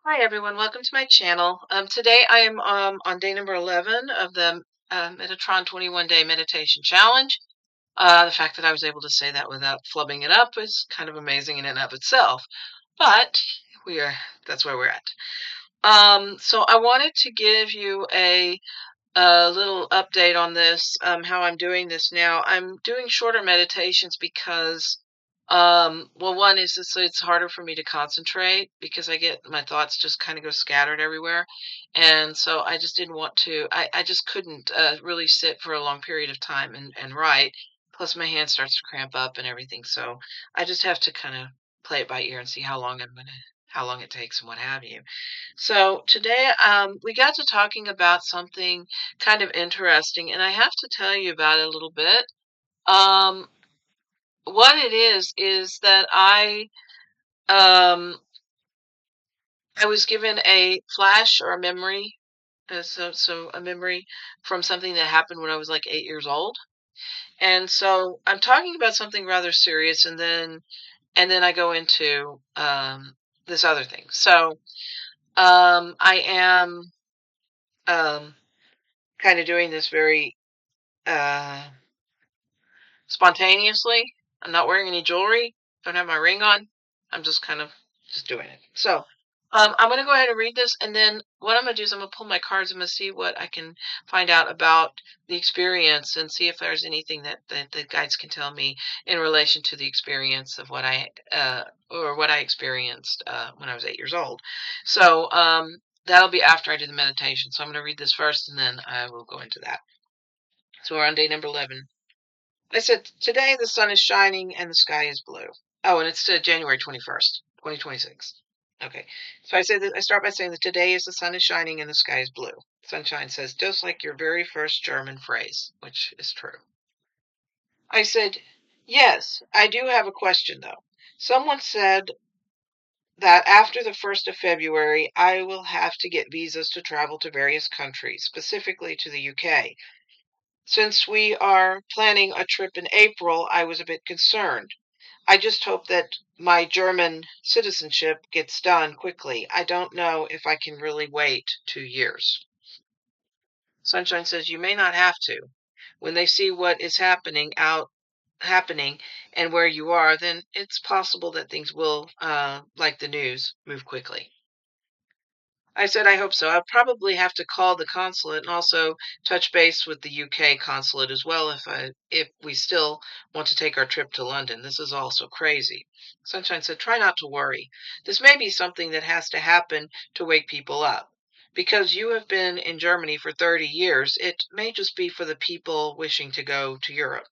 Hi everyone, welcome to my channel. Today I am on day number 11 of the Metatron 21-day meditation challenge. The fact that I was able to say that without flubbing it up is kind of amazing in and of itself. But we are that's where we're at. So I wanted to give you a little update on this, how I'm doing this now. I'm doing shorter meditations because, well, one is it's harder for me to concentrate because I get my thoughts just kind of go scattered everywhere. And so I just didn't want to, I just couldn't really sit for a long period of time and write. Plus my hand starts to cramp up and everything. So I just have to kind of play it by ear and see how long it takes and what have you. So today, we got to talking about something kind of interesting, and I have to tell you about it a little bit. Um, what it is that um, I was given a flash or a memory, so a memory from something that happened when I was like 8 years old, and so I'm talking about something rather serious, and then I go into this other thing. So I am um, kind of doing this very uh, spontaneously. I'm not wearing any jewelry. Don't have my ring on. I'm just kind of just doing it. So I'm going to go ahead and read this, and then what I'm going to do is I'm going to pull my cards. I'm going to see what I can find out about the experience and see if there's anything that the guides can tell me in relation to the experience of what I experienced when I was 8 years old. So that'll be after I do the meditation. So I'm going to read this first, and then I will go into that. So we're on day number 11. I said, today the sun is shining and the sky is blue. Oh, and it's January 21st, 2026. Okay. So I say that I start by saying that today is the sun is shining and the sky is blue. Sunshine says, just like your very first German phrase, which is true. I said, yes, I do have a question though. Someone said that after the 1st of February, I will have to get visas to travel to various countries, specifically to the UK. Since we are planning a trip in April, I was a bit concerned. I just hope that my German citizenship gets done quickly. I don't know if I can really wait 2 years. Sunshine says you may not have to. When they see what is happening and where you are, then it's possible that things will, like the news, move quickly. I said I hope so. I'll probably have to call the consulate and also touch base with the UK consulate as well if we still want to take our trip to London. This is all so crazy. Sunshine said, try not to worry. This may be something that has to happen to wake people up. Because you have been in Germany for 30 years, it may just be for the people wishing to go to Europe.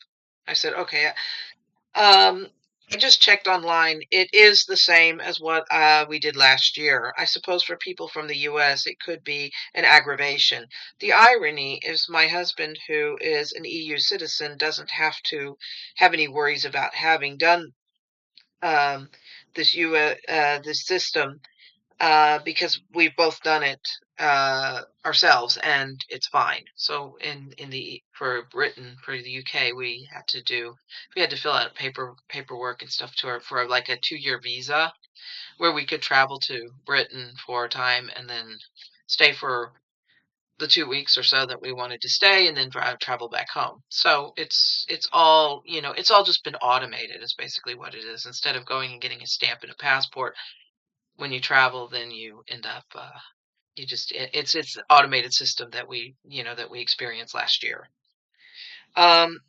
I said, okay, um, I just checked online. It is the same as what we did last year. I suppose for people from the US, it could be an aggravation. The irony is my husband, who is an EU citizen, doesn't have to have any worries about having done um, this system because we've both done it ourselves, and it's fine. So in the for Britain, for the UK, we had to fill out paperwork and stuff for like a 2-year visa where we could travel to Britain for a time and then stay for the 2 weeks or so that we wanted to stay, and then travel back home. So it's all, it's all just been automated is basically what it is. Instead of going and getting a stamp and a passport when you travel, then you end up it's the automated system that we experienced last year. Um,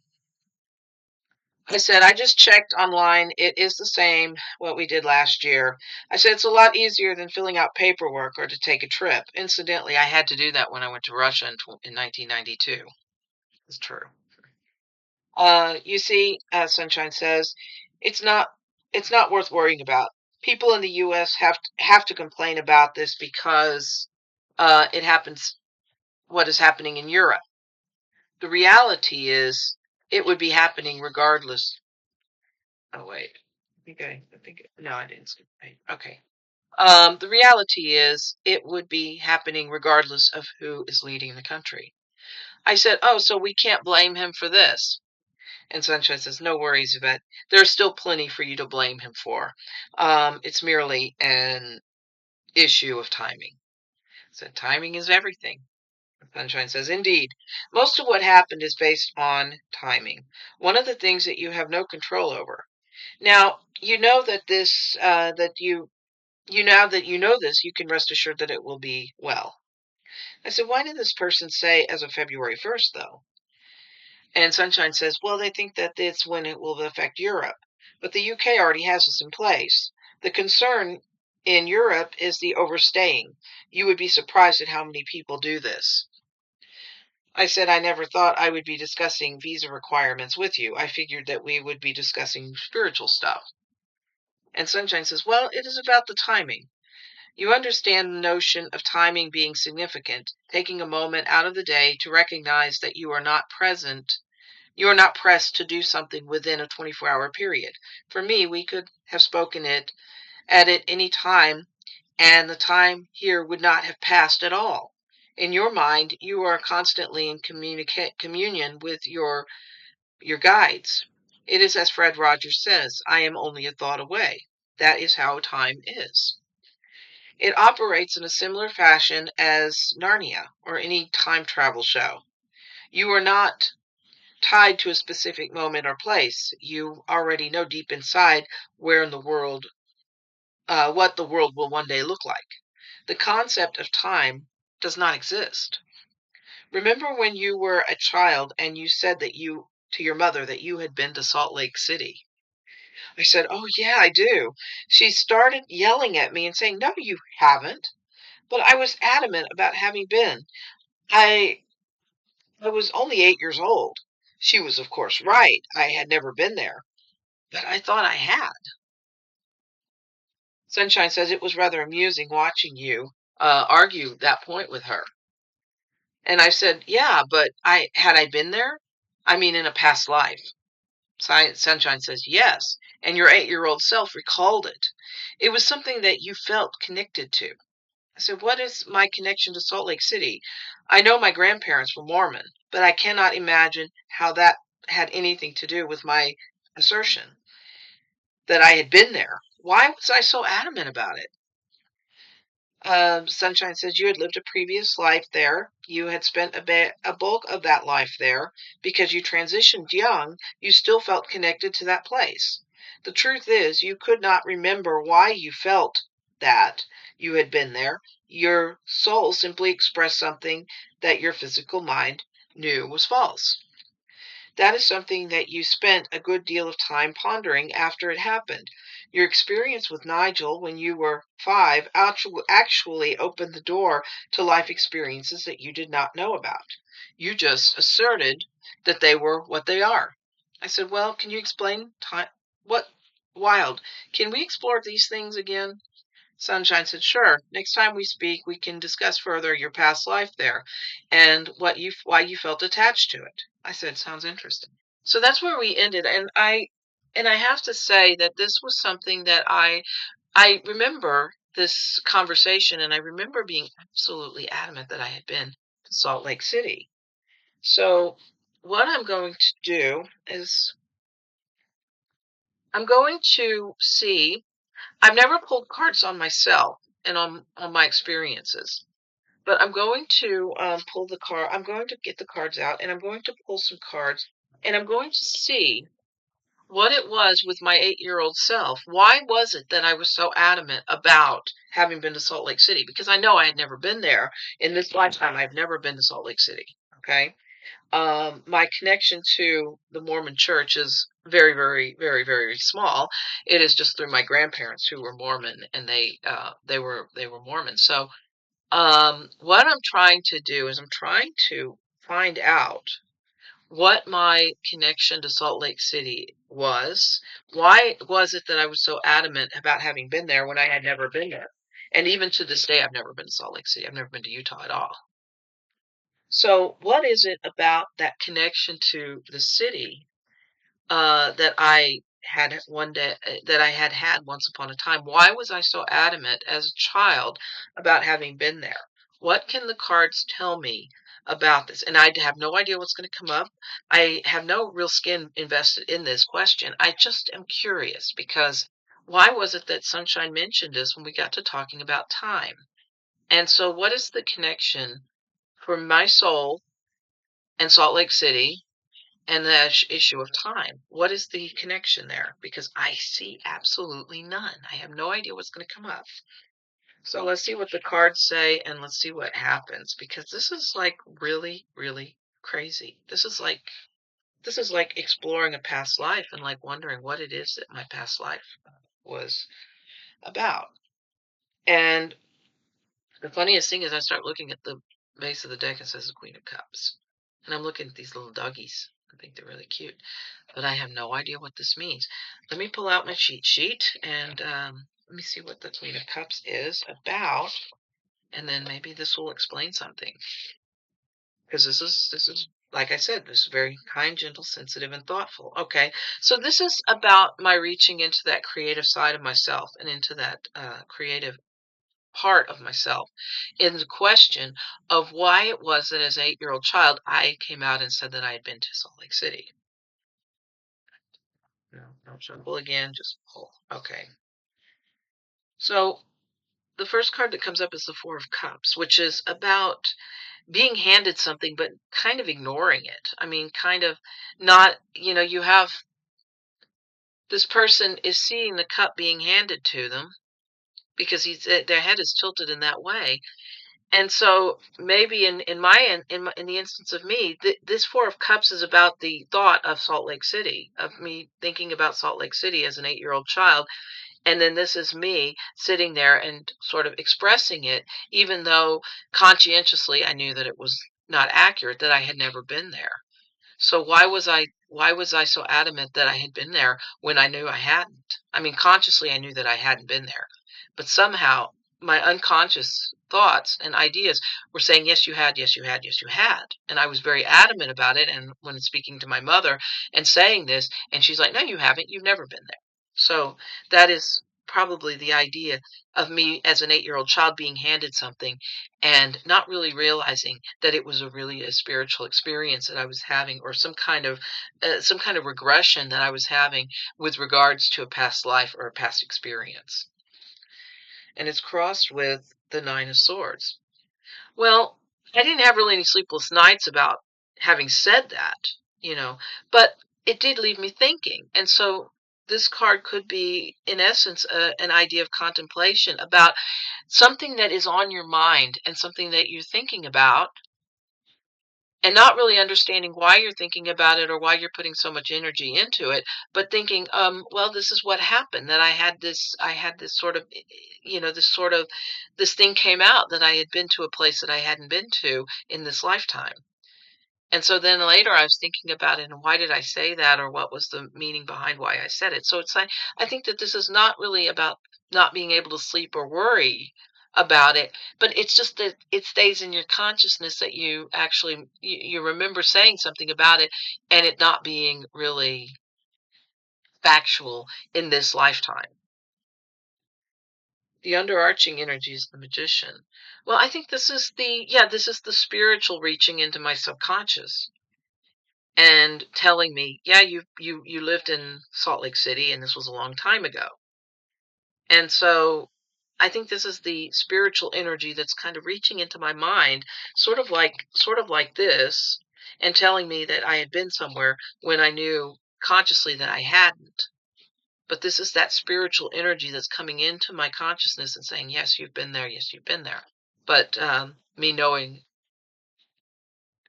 I said I just checked online. It is the same what we did last year. I said it's a lot easier than filling out paperwork or to take a trip. Incidentally, I had to do that when I went to Russia in 1992. It's true. You see, Sunshine says, it's not it's not worth worrying about. People in the U.S. have to complain about this because it happens what is happening in Europe. The reality is it would be happening regardless. Oh, wait. No, I didn't skip a page. Okay. The reality is it would be happening regardless of who is leading the country. I said, oh, so we can't blame him for this. And Sunshine says, no worries, Yvette. There's still plenty for you to blame him for. It's merely issue of timing. So timing is everything. Sunshine says, indeed, most of what happened is based on timing. One of the things that you have no control over. Now, you know that now that you know this, you can rest assured that it will be well. I said, why did this person say as of February 1st, though? And Sunshine says, well, they think that it's when it will affect Europe. But the UK already has this in place. The concern in Europe is the overstaying. You would be surprised at how many people do this. I said I never thought I would be discussing visa requirements with you. I figured that we would be discussing spiritual stuff. And Sunshine says, well, it is about the timing. You understand the notion of timing being significant, taking a moment out of the day to recognize that you are not present. You are not pressed to do something within a 24-hour period. For me, we could have spoken at it any time, and the time here would not have passed at all. In your mind, you are constantly in communion with your guides. It is as Fred Rogers says, I am only a thought away. That is how time is. It operates in a similar fashion as Narnia or any time travel show. You are not tied to a specific moment or place. You already know deep inside where in the world, what the world will one day look like. The concept of time does not exist. Remember when you were a child and you said to your mother that you had been to Salt Lake City? I said, oh, yeah, I do. She started yelling at me and saying, no, you haven't. But I was adamant about having been. I I was only 8 years old. She was, of course, right. I had never been there, but I thought I had. Sunshine says it was rather amusing watching you argue that point with her. And I said, yeah, but I been there? I mean, in a past life. Sunshine says, yes, and your 8-year-old self recalled it. It was something that you felt connected to. I said, what is my connection to Salt Lake City? I know my grandparents were Mormon, but I cannot imagine how that had anything to do with my assertion that I had been there. Why was I so adamant about it? Sunshine says you had lived a previous life there. You had spent a bulk of that life there. Because you transitioned young, you still felt connected to that place. The truth is, you could not remember why you felt that you had been there. Your soul simply expressed something that your physical mind knew was false. That is something that you spent a good deal of time pondering after it happened. Your experience with Nigel when you were 5 actually opened the door to life experiences that you did not know about. You just asserted that they were what they are. I said, well, can you explain time? What wild? Can we explore these things again? Sunshine said, sure. Next time we speak, we can discuss further your past life there and why you felt attached to it. I said, sounds interesting. So that's where we ended. And I have to say that this was something that I remember this conversation, and I remember being absolutely adamant that I had been to Salt Lake City. So what I'm going to do is I'm going to see. I've never pulled cards on myself and on my experiences, but I'm going to pull the card. I'm going to get the cards out, and I'm going to pull some cards, and I'm going to see what it was with my 8-year-old self. Why was it that I was so adamant about having been to Salt Lake City? Because I know I had never been there in this lifetime. I've never been to Salt Lake City. Okay. My connection to the Mormon church is very, very, very, very small. It is just through my grandparents who were Mormon, and they were Mormon. So, what I'm trying to do is I'm trying to find out what my connection to Salt Lake City was. Why was it that I was so adamant about having been there when I had never been there? And even to this day, I've never been to Salt Lake City. I've never been to Utah at all. So, what is it about that connection to the city that I had one day that I had had once upon a time? Why was I so adamant as a child about having been there? What can the cards tell me about this? And I have no idea what's going to come up. I have no real skin invested in this question. I just am curious because why was it that Sunshine mentioned this when we got to talking about time? And so what is the connection for my soul and Salt Lake City and the issue of time? What is the connection there? Because I see absolutely none. I have no idea what's going to come up. So let's see what the cards say and let's see what happens, because this is like really, really crazy. This is like exploring a past life and like wondering what it is that my past life was about. And the funniest thing is I start looking at the base of the deck and it says the Queen of Cups. And I'm looking at these little doggies. I think they're really cute, but I have no idea what this means. Let me pull out my cheat sheet and let me see what the Queen of Cups is about, and then maybe this will explain something. Because this is like I said, this is very kind, gentle, sensitive, and thoughtful. Okay, so this is about my reaching into that creative side of myself and into that creative part of myself in the question of why it was that as an 8-year-old child I came out and said that I had been to Salt Lake City. No shuffle again, just pull. Okay. So the first card that comes up is the Four of Cups, which is about being handed something but kind of ignoring it. I mean, kind of not, you have this person is seeing the cup being handed to them because their head is tilted in that way. And so maybe in the instance of me, this Four of Cups is about the thought of Salt Lake City, of me thinking about Salt Lake City as an 8-year-old child. And then this is me sitting there and sort of expressing it, even though conscientiously I knew that it was not accurate, that I had never been there. So why was I so adamant that I had been there when I knew I hadn't? I mean, consciously I knew that I hadn't been there, but somehow my unconscious thoughts and ideas were saying, yes, you had, yes, you had, yes, you had. And I was very adamant about it. And when speaking to my mother and saying this, and she's like, no, you haven't, you've never been there. So that is probably the idea of me as an 8-year-old child being handed something and not really realizing that it was really a spiritual experience that I was having, or some kind of regression that I was having with regards to a past life or a past experience. And it's crossed with the Nine of Swords. Well, I didn't have really any sleepless nights about having said that, you know, but it did leave me thinking. And so this card could be, in essence, an idea of contemplation about something that is on your mind and something that you're thinking about, and not really understanding why you're thinking about it or why you're putting so much energy into it, but thinking, well, this is what happened, that I had this sort of, this thing came out, that I had been to a place that I hadn't been to in this lifetime. And so then later I was thinking about it and why did I say that, or what was the meaning behind why I said it. So it's like, I think that this is not really about not being able to sleep or worry about it, but it's just that it stays in your consciousness, that you actually you remember saying something about it and it not being really factual in this lifetime. The underarching energy is the Magician. Well, I think this is the spiritual reaching into my subconscious and telling me, yeah, you lived in Salt Lake City and this was a long time ago. And so I think this is the spiritual energy that's kind of reaching into my mind, sort of like this, and telling me that I had been somewhere when I knew consciously that I hadn't. But this is that spiritual energy that's coming into my consciousness and saying, yes, you've been there, yes, you've been there. But me knowing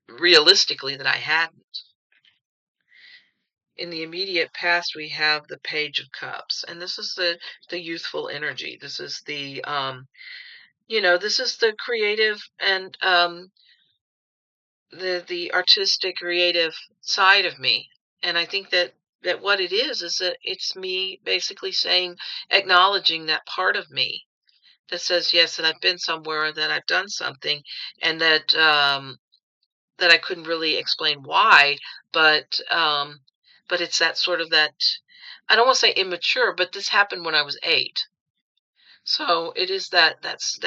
realistically that I hadn't. In the immediate past, we have the Page of Cups, and this is the youthful energy. This is this is the creative and the artistic, creative side of me. And I think that what it is that it's me basically saying, acknowledging that part of me that says yes, that I've been somewhere, that I've done something, and that I couldn't really explain why, but but it's that sort of that, I don't want to say immature, but this happened when I was 8. So it is that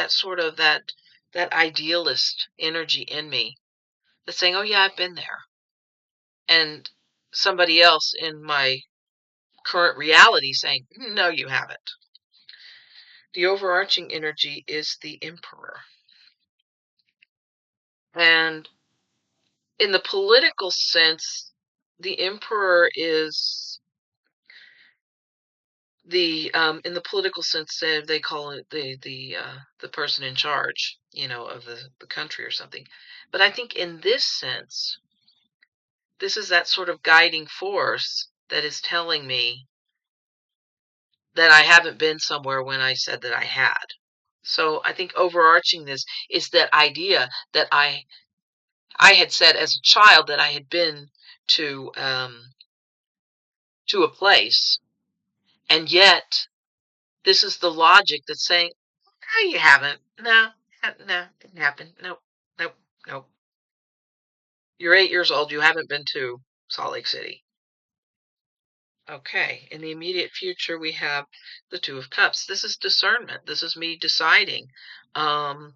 sort of that idealist energy in me that's saying, "Oh yeah, I've been there." And somebody else in my current reality saying, no, you haven't. The overarching energy is the Emperor. And in the political sense, the Emperor is in the political sense, they call it the person in charge, of the country or something. But I think in this sense, this is that sort of guiding force that is telling me that I haven't been somewhere when I said that I had. So I think overarching this is that idea that I had said as a child that I had been to a place, and yet this is the logic that's saying, no, you haven't. No, no, didn't happen. Nope, nope, nope. You're 8 years old. You haven't been to Salt Lake City. Okay. In the immediate future, we have the Two of Cups. This is discernment. This is me deciding. Um,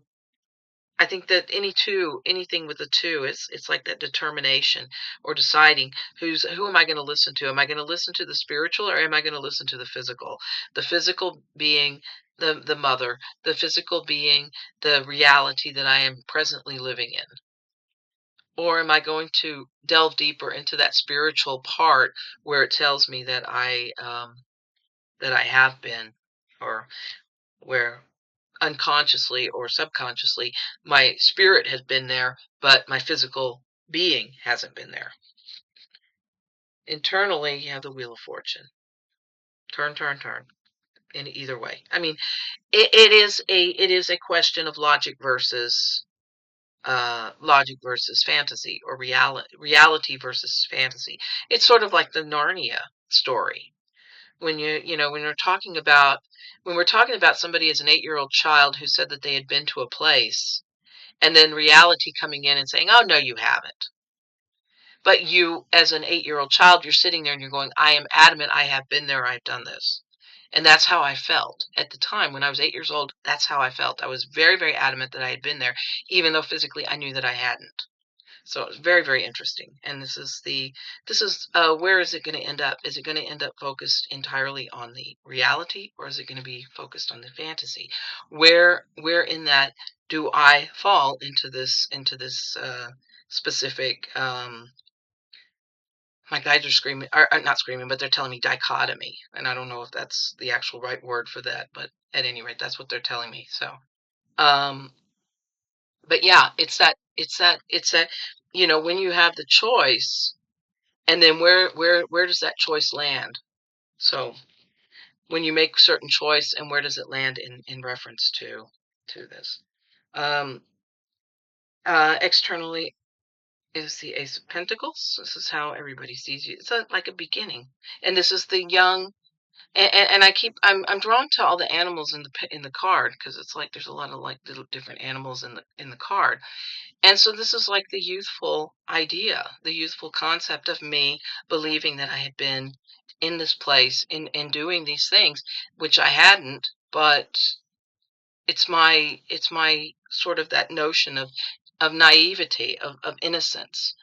I think that anything with a two, it's like that determination or deciding who am I going to listen to? Am I going to listen to the spiritual or am I going to listen to the physical? The physical being the mother, the physical being the reality that I am presently living in. Or am I going to delve deeper into that spiritual part where it tells me that I have been, or where unconsciously or subconsciously my spirit has been there, but my physical being hasn't been there. Internally, you have the Wheel of Fortune. Turn, turn, turn. In either way. I mean, it is a question of logic versus fantasy, or reality versus fantasy. It's sort of like the Narnia story. When we're talking about somebody as an 8-year-old child who said that they had been to a place, and then reality coming in and saying, oh no, you haven't. But you, as an 8-year-old child, you're sitting there and you're going, I am adamant, I have been there, I've done this. And that's how I felt at the time when I was 8 years old. That's how I felt. I was very, very adamant that I had been there, even though physically I knew that I hadn't. So it was very, very interesting. And where is it going to end up? Is it going to end up focused entirely on the reality, or is it going to be focused on the fantasy? Where in that do I fall into this specific? My guides are screaming, are not screaming, but they're telling me dichotomy, and I don't know if that's the actual right word for that, but at any rate, that's what they're telling me. So, um, but yeah, it's that when you have the choice, and then where does that choice land? So when you make certain choice, and where does it land in reference to this? Um, Externally is the Ace of Pentacles. This is how everybody sees you. It's like a beginning, and this is the young. And I'm drawn to all the animals in the card, because it's like there's a lot of like little different animals in the card. And so this is like the youthful idea, the youthful concept of me believing that I had been in this place in doing these things, which I hadn't, but it's my sort of that notion of naivety, of innocence,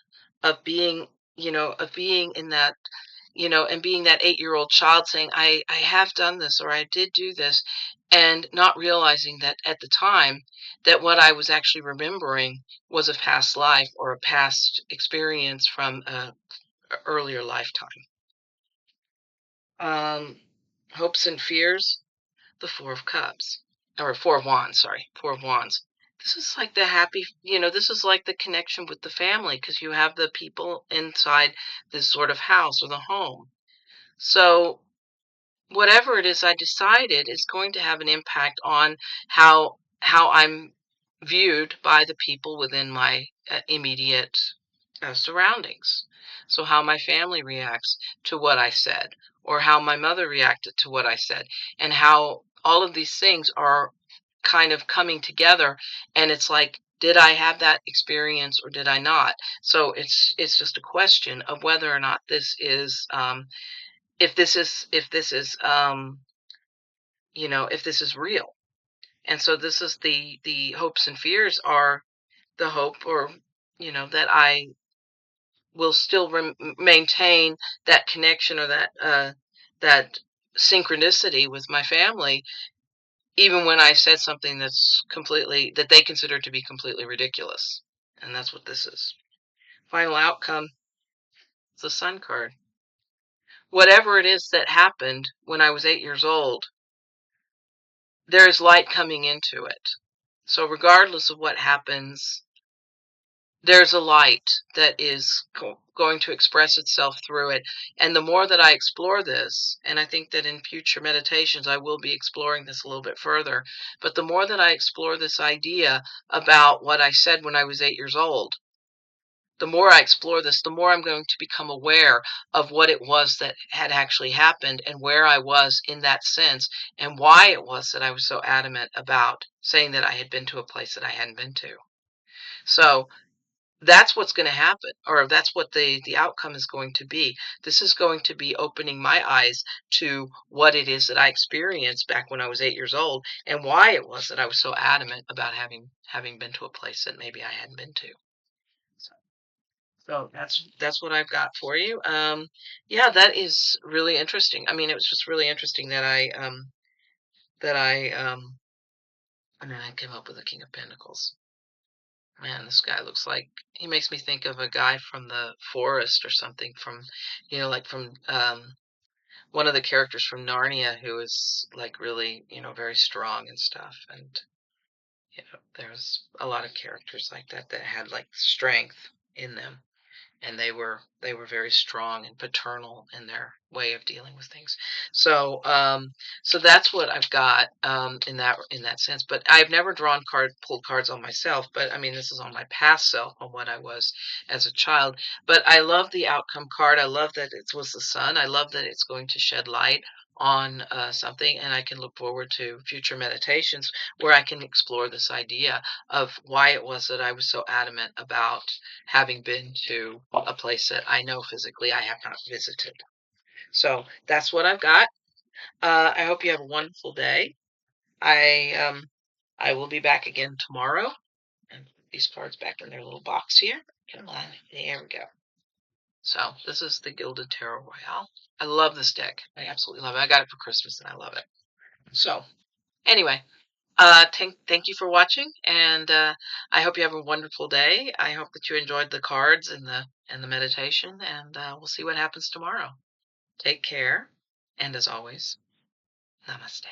of being, of being in that, and being that 8-year-old child saying, I have done this, or I did do this, and not realizing that at the time that what I was actually remembering was a past life or a past experience from a earlier lifetime. Um, Hopes and fears, the Four of Cups, or Four of Wands, sorry, Four of Wands. This is like the happy, this is like the connection with the family, because you have the people inside this sort of house or the home. So whatever it is I decided is going to have an impact on how I'm viewed by the people within my immediate surroundings. So how my family reacts to what I said, or how my mother reacted to what I said, and how all of these things are kind of coming together. And it's like, did I have that experience or did I not? So it's just a question of whether or not this is if this is real. And so this is the hopes and fears are the hope, or that I will still maintain that connection, or that that synchronicity with my family, even when I said something that they consider to be completely ridiculous. And that's what this is. Final outcome, the Sun card. Whatever it is that happened when I was 8 years old, there is light coming into it. So regardless of what happens, there's a light that is going to express itself through it. And the more that I explore this, and I think that in future meditations I will be exploring this a little bit further, but the more that I explore this idea about what I said when I was 8 years old, the more I explore this, the more I'm going to become aware of what it was that had actually happened and where I was in that sense and why it was that I was so adamant about saying that I had been to a place that I hadn't been to. So that's what's going to happen, or that's what the outcome is going to be. This is going to be opening my eyes to what it is that I experienced back when I was 8 years old and why it was that I was so adamant about having been to a place that maybe I hadn't been to. So that's what I've got for you. Yeah, that is really interesting. I mean, it was just really interesting that and then I came up with the King of Pentacles. Man, this guy looks like he makes me think of a guy from the forest or something from, like from one of the characters from Narnia who is like really, very strong and stuff. And there's a lot of characters like that had like strength in them. And they were very strong and paternal in their way of dealing with things. So that's what I've got in that sense. But I've never pulled cards on myself. But I mean, this is on my past self, on what I was as a child. But I love the outcome card. I love that it was the sun. I love that it's going to shed light on something, and I can look forward to future meditations where I can explore this idea of why it was that I was so adamant about having been to a place that I know physically I have not visited. So that's what I've got. I hope you have a wonderful day. I will be back again tomorrow. And put these cards back in their little box here. Come on, there we go. So this is the Gilded Tarot Royale. I love this deck. I absolutely love it. I got it for Christmas and I love it. So anyway, thank you for watching, and I hope you have a wonderful day. I hope that you enjoyed the cards and the meditation, and we'll see what happens tomorrow. Take care, and as always, namaste.